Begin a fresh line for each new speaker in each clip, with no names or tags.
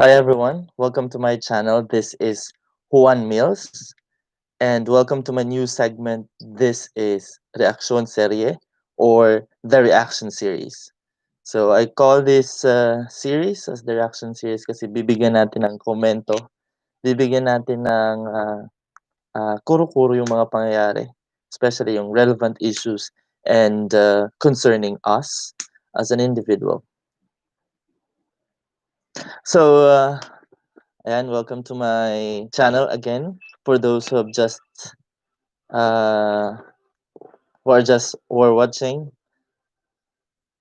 Hi everyone, welcome to my channel. This is Juan Mills, and welcome to my new segment. This is Reaksyon Serye or the Reaction Series. So I call this series as the Reaction Series kasi bibigyan natin ng komento, bibigyan natin ng kuro-kuro yung mga pangyayari, especially yung relevant issues and concerning us as an individual. So, and welcome to my channel again. For those uh, who are watching,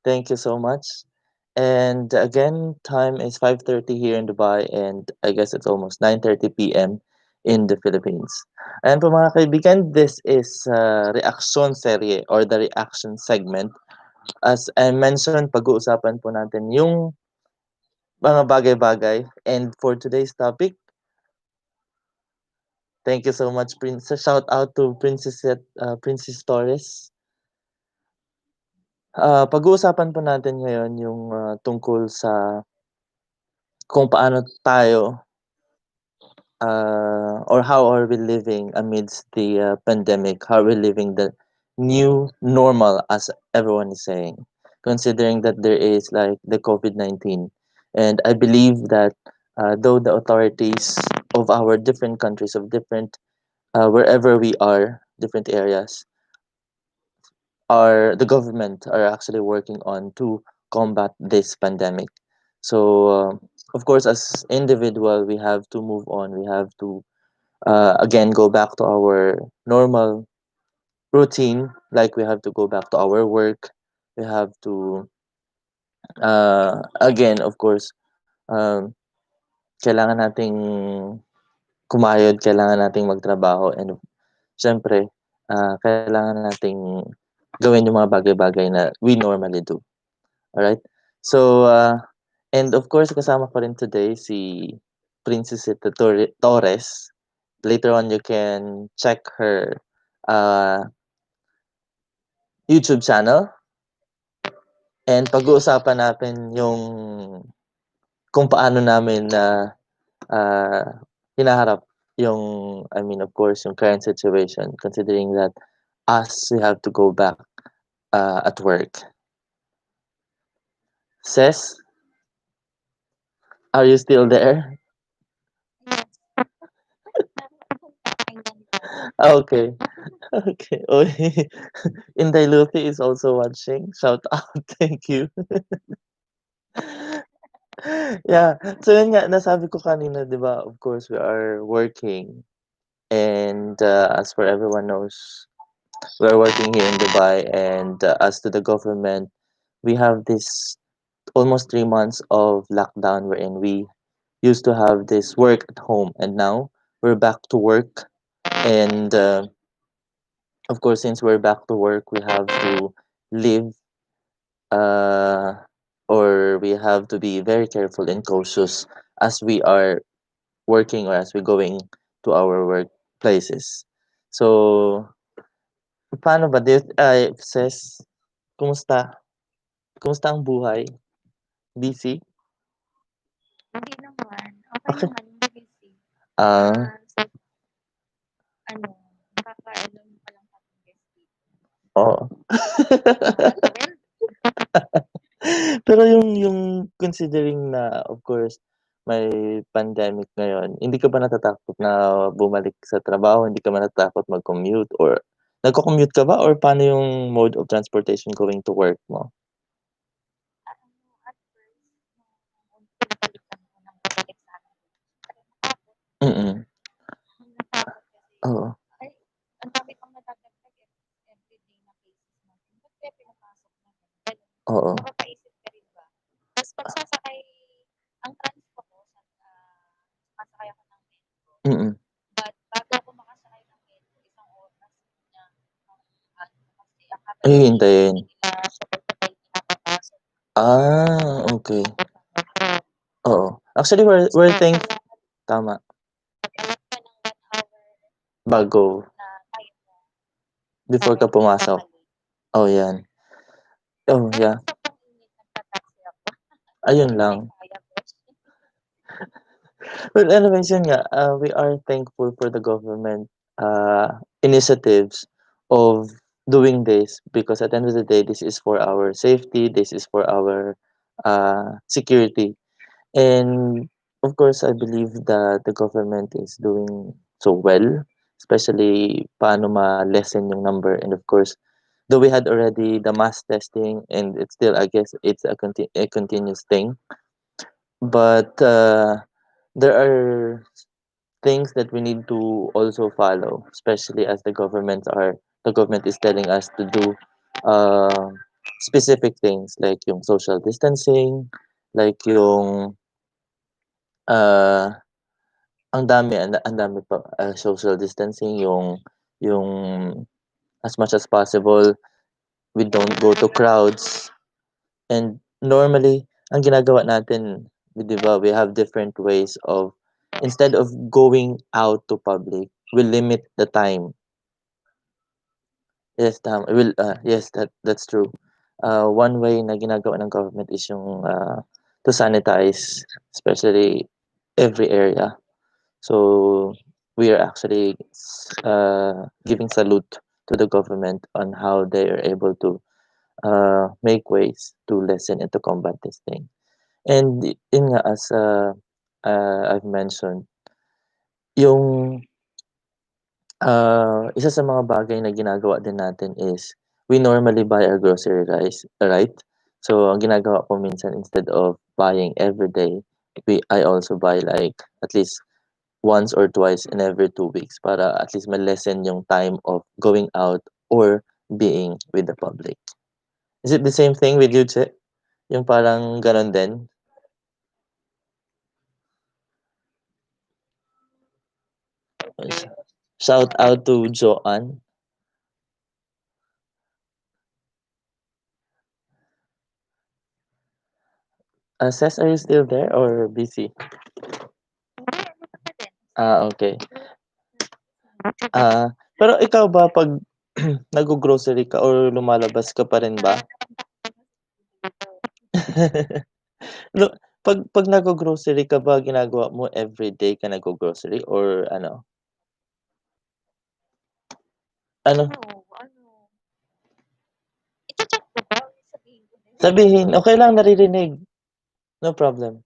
thank you so much. And again, time is 5:30 here in Dubai, and I guess it's almost 9:30 p.m. in the Philippines. And po mga kaibigan, this is Reaksyon Serye or the reaction segment. As I mentioned, pag-uusapan po natin yung mga bagay-bagay. And for today's topic, thank you so much, Princess. Shout out to Princess Torres. Pag-uusapan po natin ngayon yung tungkol sa kung paano tayo or how are we living amidst the pandemic? How are we living the new normal, as everyone is saying, considering that there is like the COVID-19. And I believe that though the authorities of our different countries, of different wherever we are, different areas, the government are actually working on to combat this pandemic. So of course, as individual, we have to move on. We have to again go back to our normal routine. Like we have to go back to our work. We have to again, of course, kailangan nating kumayod, kailangan nating magtrabaho, and syempre, kailangan nating gawin yung mga bagay-bagay na we normally do. Alright? So, and of course, kasama ko rin today si Princess Torres. Later on, you can check her uh, YouTube channel. And pag-uusapan natin yung kung paano namin na hinaharap yung, I mean, of course, yung current situation, considering that us, we have to go back at work. Ses, are you still there? Okay. Okay. Oh, Inday Luthi is also watching. Shout out. Thank you. Yeah. So yun nga, nasabi ko kanina, di ba, of course, we are working. And as for everyone knows, we are working here in Dubai. And as to the government, we have this almost 3 months of lockdown wherein we used to have this work at home. And now we're back to work. And of course, since we're back to work, we have to live uh, or we have to be very careful and cautious as we are working or as we're going to our workplaces. So, paano ba? Sis, kumusta? Kumusta ang buhay? Busy?
Hindi naman, okey
Okay.
naman, hindi busy.
Ah,
So ano, nakaka-ano pa lang kaming guest dito.
oo.
Well,
Pero yung considering na of course may pandemic ngayon, hindi ka ba natatakot na bumalik sa trabaho? Hindi ka ba natatakot mag-commute or nagko-commute ka ba or paano yung mode of transportation going to work mo?
ano, at first nung pinabalikan ko ng pabalik sa'min, natakot,
Mm.
natakot kasi
Oo,
ay ang dami pang nadadagdag everyday na cases natin, ba't kaya pinapasok natin, gano'n.
oo.
Mapapaisip ka rin ba? Tas 'pag sasakay ang transpo ko sumasakay ako ng metro,
Mm.
but bago ako makasakay ng metro, isang oras na ano, kasi ang haba
Ay,
ng pila,
hintayin.
hindi nila sabay-sabay pinapapasok.
Okay. Oo. Actually, we're
Kailangan
tama,
mag-allot ka ng 1 hour
bago
na time mo
before
para
ka
hindi ka
pumasok.
ma-late.
Oh, 'yan. Oh,
Kahit
yeah.
sa sobrang init nagta-taxi ako, hindi
Ayun
ko na
lang.
kaya, besh.
Well, anyways, yun nga, we are thankful for the government initiatives of doing this because at the end of the day, this is for our safety, this is for our security. And of course, I believe that the government is doing so well, especially paano ma-lessen yung number. And of course, though we had already the mass testing, and it's still, I guess, it's a continuous thing. But there are things that we need to also follow, especially as the government is telling us to do uh, specific things like yung social distancing, like yung uh, ang dami pa, social distancing, yung as much as possible, we don't go to crowds. And normally, ang ginagawa natin, 'di ba, we have different ways of instead of going out to public, we limit the time. Yes, tama. Yes, that's true. One way na ginagawa ng government is yung to sanitize, especially every area. So we are actually giving salute to the government on how they are able to make ways to lessen and to combat this thing. And yun nga, as I've mentioned, yung isa sa mga bagay na ginagawa din natin is we normally buy our grocery rice, right? So, ang ginagawa ko minsan instead of buying every day, I also buy like at least once or twice in every 2 weeks para at least ma-lessen yung time of going out or being with the public. Is it the same thing with you, Che? Yung parang ganon din? Shout out to Joanne. Ses, are you still there or busy?
Hindi, ano pa din.
Okay. Pero ikaw ba 'pag naggo-grocery ka or lumalabas ka pa rin ba? Lu 'Pag naggo-grocery ka ba ginagawa mo everyday ka naggo-grocery or ano? Ano?
Ano, i-che-check ko ba o sasabihin ko din?
Sabihin, okey lang naririnig, no problem.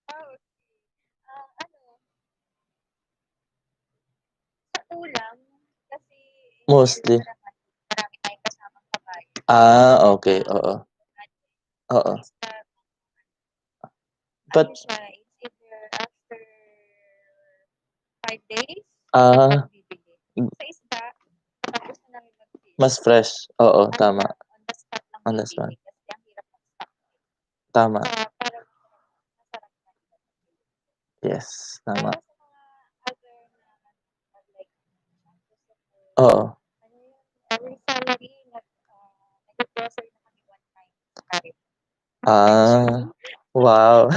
Okay. Ano, sa ulam, kasi
Mostly?
marami tayong kasamang kabayan.
Okey, oo, oo.
Isda,
But
siya, it's either after 5 days,
ah,
bibili. Sa isda, tapos na namin mag-fish.
mas fresh, oo, tama,
On the spot lang
on the spot,
bibili kasi ang hirap mag-stock.
tama,
Parang masarap na nila.
yes,
Pero
tama,
sa mga other na like
oo.
ano yun, every salary nag-grocery na kami one time. Kahit
Wow.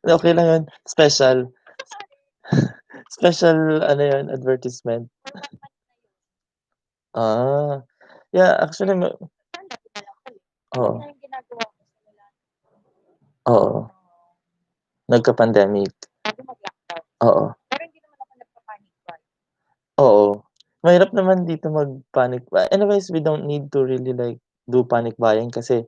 Okey lang yun, special. Special ano yun, advertisement.
for 1 month na yun.
Ah, yeah, actually
Saan dati na lang pala.
oo,
Yun na yung ginagawa ko simula
oo, nagka-pandemic,
bago mag-lockdown.
oo.
Pero hindi naman ako nagpa-panic buy.
Oo, mahirap naman dito mag-panic anyways, we don't need to really like do panic buying kasi,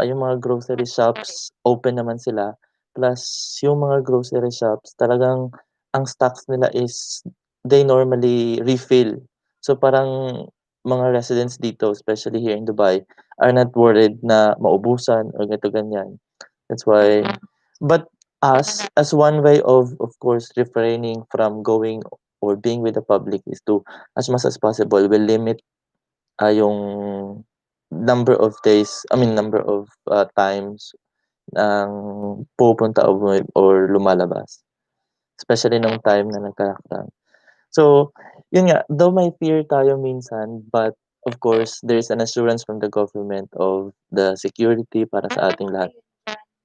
yung mga grocery shops open naman sila, plus yung mga grocery shops talagang ang stocks nila is they normally refill. So, parang mga residents dito, especially here in Dubai, are not worried na maubusan or ganito, ganyan. That's why but us, as one way of course, refraining from going or being with the public is to, as much as possible, will limit, yung number of, times ng pumupunta or lumalabas, especially nung time na nagka-lockdown. So, yun nga, though may fear tayo minsan, but of course, there's an assurance from the government of the security para sa ating lahat.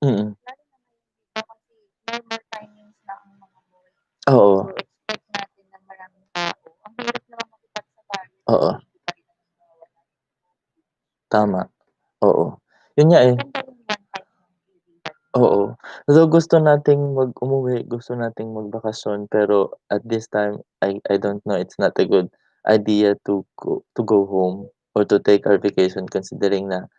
Mm.
Lalo na ngayon dito kasi normal timings na ang mga mall.
Oo,
So, expect natin ng maraming tao. Ang hirap naman makipagsabayan.
oo,
Hindi pa rin naman mawawala.
tama, oo. Yun nga, eh,
Maganda yung one time ng bibili.
Oo. Though gusto nating umuwi, gusto nating magbakasyon, pero at this time, I don't know, it's not a good idea to go home or to take our vacation considering na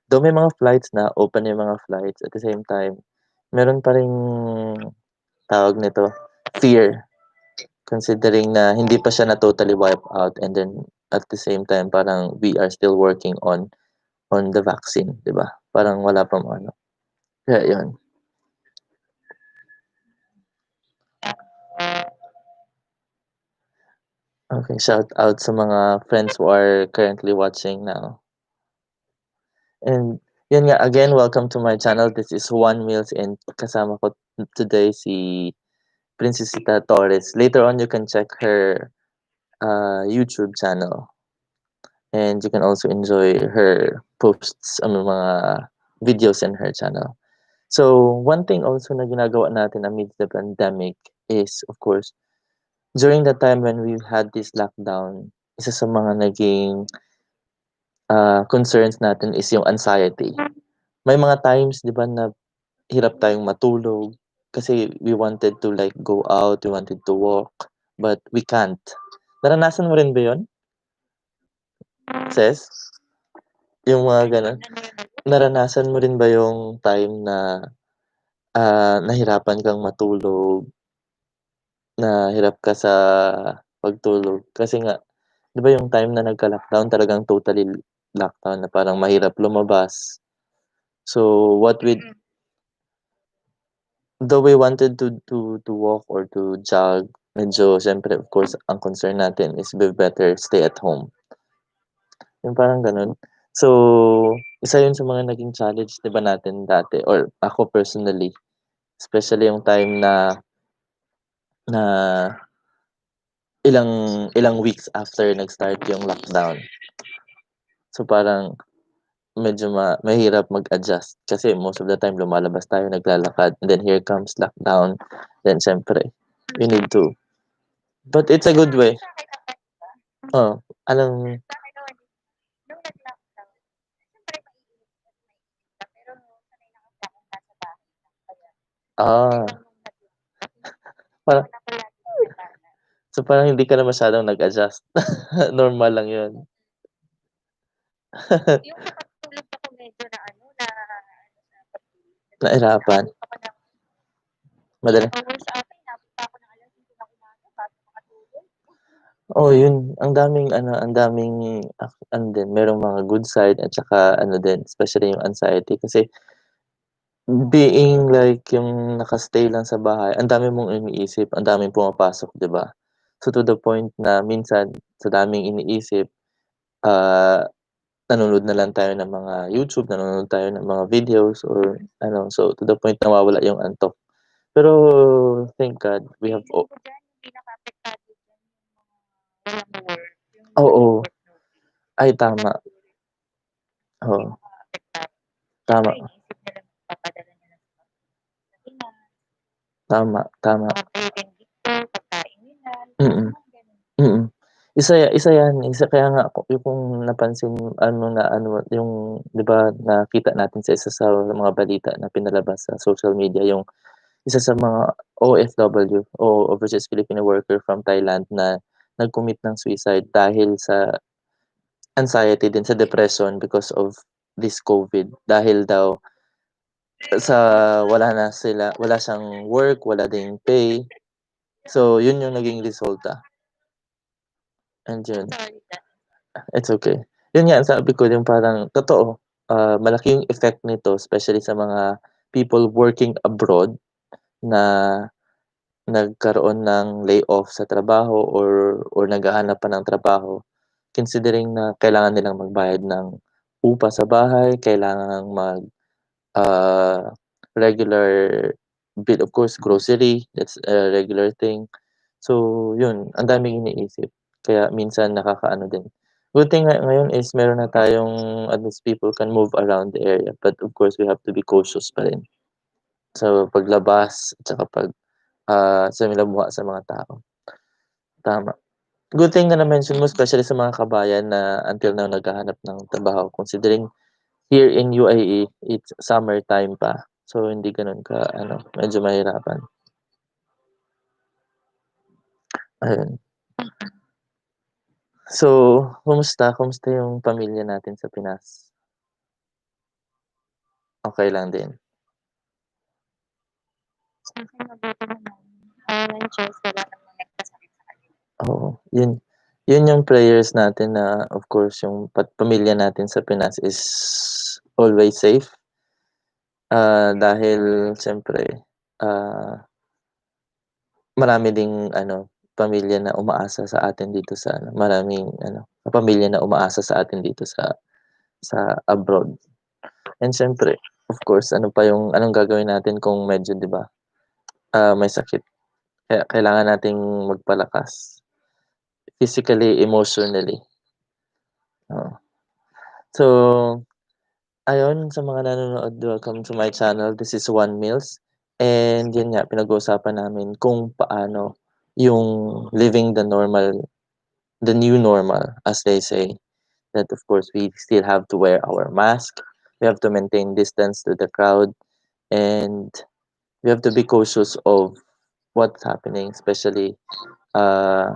though may mga flights na, open yung mga flights, at the same time, meron pa ring tawag nito, fear considering na hindi pa siya na totally wipe out and then at the same time parang we are still working on the vaccine, 'di ba? Parang wala pang ano. Kaya 'yun. Okay, shout out sa mga friends who are currently watching now. And yun nga, again, welcome to my channel. This is Juan Mills and kasama ko today si Princesita Torres. Later on, you can check her YouTube channel and you can also enjoy her posts, mga videos in her channel. So, one thing also na ginagawa natin amidst the pandemic is, of course, during the time when we had this lockdown, isa sa mga naging concerns natin is yung anxiety. May mga times 'di ba na hirap tayong matulog kasi we wanted to like go out, we wanted to walk, but we can't. Naranasan mo rin ba 'yun, Ses? Yung mga gano'n? Naranasan mo rin ba yung time na, nahirapan kang matulog, na hirap ka sa pagtulog kasi nga 'di ba yung time na nagka-lockdown talagang totally lockdown na parang mahirap lumabas. So, what we though we wanted to walk or to jog, medyo siyempre of course ang concern natin is be better stay at home, yung parang gano'n. So, isa yun sa mga naging challenge 'di ba natin dati or ako personally, especially yung time na ilang ilang weeks after nag-start yung lockdown. So, parang medyo mahirap mag-adjust kasi most of the time lumalabas tayo, naglalakad, and then here comes lockdown, then siyempre you need to but it's a good way. Oo, anong
Sa'kin naman nung nag-lockdown, siyempre maiinip ka, pero sanay na kasi akong nasa bahay lang kaya
ah,
hanggang nung
parang
naman ako laging bintana.
so parang hindi ka na masyadong nag-adjust, normal lang yun.
Yung sa pagtulog ako medyo na ano, na ano sa pagtulog kasi
Nahirapan,
inaabot ako ng
madali
8 hours ata, inabot pa ako ng 5:00 ng umaga bago makatulog.
oo yun, ang daming ano, ang daming ano din, merong mga good side at saka ano din, especially yung anxiety kasi being like yung naka-stay lang sa bahay, ang dami mong iniisip, ang daming pumapasok, 'di ba? So to the point na minsan sa daming iniisip, ah, nanonood na lang tayo ng mga YouTube, nanonood tayo ng mga videos or ano, so to the point nawawala yung antok. Pero thank God we have
Feeling ko diyan yung pinakaapektado diyan yung mga walang work, yung hindi
oo,
nagwo-work notice.
ay
Sila
tama,
siguro yung
oo,
pinakaapektado. Siyempre
tama,
iniisip nila mapapadala nila sa finance,
tama, tama,
mga credit dito, pagkain nila,
mm,
mga gano'n.
mm. Isa yan, isa kaya nga ako yung kung napansin ano na ano yung 'di ba nakita natin sa isa sa mga balita na pinalabas sa social media yung isa sa mga OFW o overseas Filipino worker from Thailand na nag-commit ng suicide dahil sa anxiety din, sa depression because of this COVID. Dahil daw sa wala siyang work, wala ding pay. So, yun yung naging resulta. And
I'm
yun,
sorry that.
it's okay. Yun nga sabi ko yung parang totoo, malaki yung effect nito especially sa mga people working abroad na nagkaroon ng layoff sa trabaho or naghahanap pa ng trabaho, considering na kailangan nilang magbayad ng upa sa bahay, kailangang ah, regular bill, of course, grocery, that's a regular thing. So, yun, ang daming iniisip kaya minsan nakakaano din. Good thing nga ngayon is meron na tayong at least people can move around the area, but of course we have to be cautious pa rin sa paglabas at saka sa milamuha sa mga tao, tama. Good thing na na-mention mo especially sa mga kabayan na until now naghahanap ng trabaho considering here in UAE, it's summertime pa. So, hindi gano'n ka ano, medyo mahirapan. Ayun. So, kumusta? Kumusta yung pamilya natin sa Pinas? Okey lang din?
Sa'kin mabuti naman. Nandiyan sila namang nagpasakit sa kanila.
Oo, yun yung prayers natin na of course yung pamilya natin sa Pinas is always safe. Dahil siyempre, ah, marami ding ano, pamilya na umaasa sa atin dito sa ano, maraming ano, pamilya na umaasa sa atin dito sa abroad. And siyempre, of course, anong gagawin natin kung medyo 'di ba, may sakit. Kaya kailangan nating magpalakas physically, emotionally, oo. So, ayun sa mga nanonood, welcome to my channel. This is One Meals and yun nga pinag-uusapan namin kung paano yung living the new normal as they say. That of course we still have to wear our mask, we have to maintain distance to the crowd, and we have to be cautious of what's happening, uh,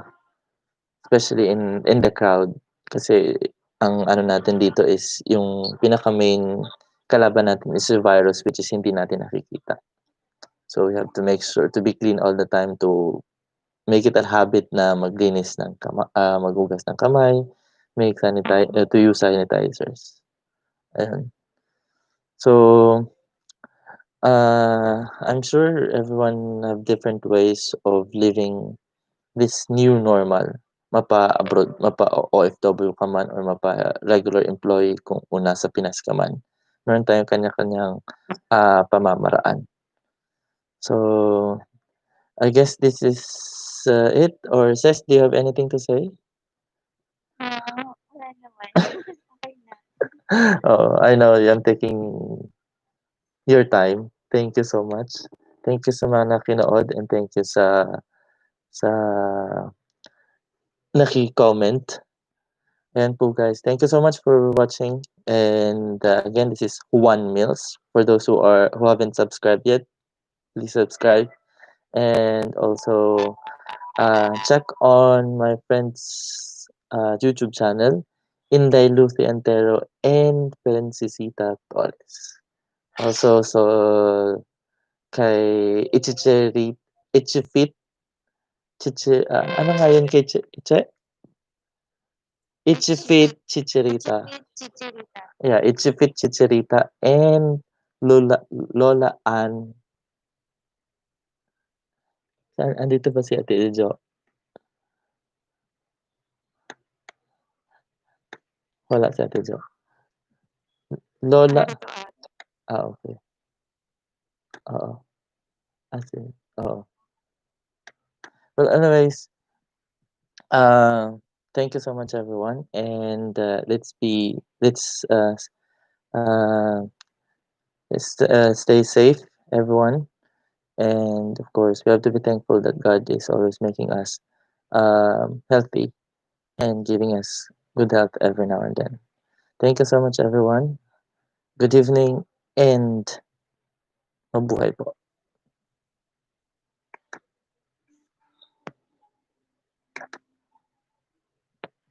especially in the crowd. Kasi ang ano natin dito is yung pinaka-main kalaban natin is yung virus which is hindi natin nakikita. So we have to make sure to be clean all the time, to make it a habit na maghugas ng kamay, to use sanitizers. Ayun. So, I'm sure everyone have different ways of living this new normal, mapa-abroad, mapa-OFW ka man or mapa-regular employee kung nasa Pinas ka man. Meron tayong kanya-kanyang, pamamaraan. So, I guess this is, it, or Ses, do you have anything to say?
Wala naman. Okey na.
Oo, I know I'm taking your time. Thank you so much. Thank you sa mga nakinood and thank you sa naki-comment. Ayan po guys, thank you so much for watching and, again this is One Meals. For those who haven't subscribed yet, please subscribe and also, check on my friend's, YouTube channel, Inday Lucy Antero and Francesita Torres. Also, so kay Ichifit ano nga yun kay Ichifit Chichirita.
Chichirita.
Yeah, Ichifit Chichirita and Lola Ann. Andito ba si Ate Jo? Wala si Ate Jo. Lola,
Narito ata.
okay. Oo. Oo. Well, anyways, thank you so much everyone and, uh, stay safe everyone. And of course, we have to be thankful that God is always making us, healthy and giving us good health every now and then. Thank you so much everyone. Good evening and mabuhay po.